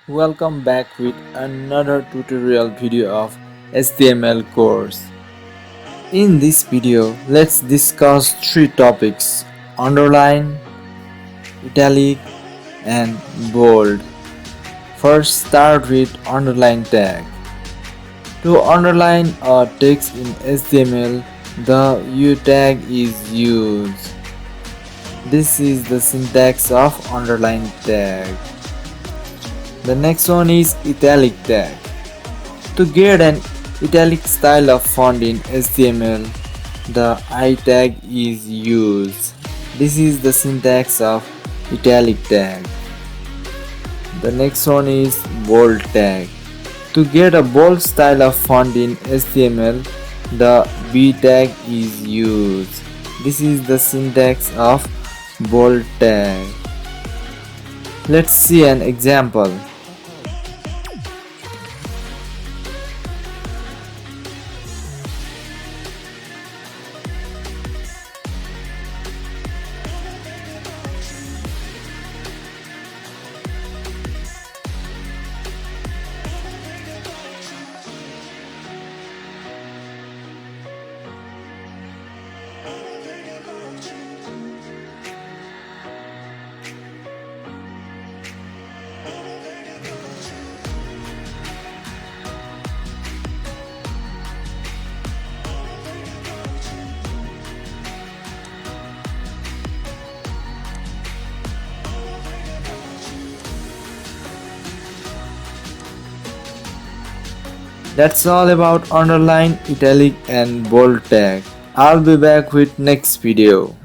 Welcome back with another tutorial video of HTML course. In this video, let's discuss three topics: underline, italic, and bold. First, start with underline tag. To underline a text in HTML, the U tag is used. This is the syntax of underline tag. The next one is italic tag. To get an italic style of font in HTML, the I tag is used. This is the syntax of italic tag. The next one is bold tag. To get a bold style of font in HTML, the B tag is used. This is the syntax of bold tag. Let's see an example. That's all about underline, italic and bold tag. I'll be back with next video.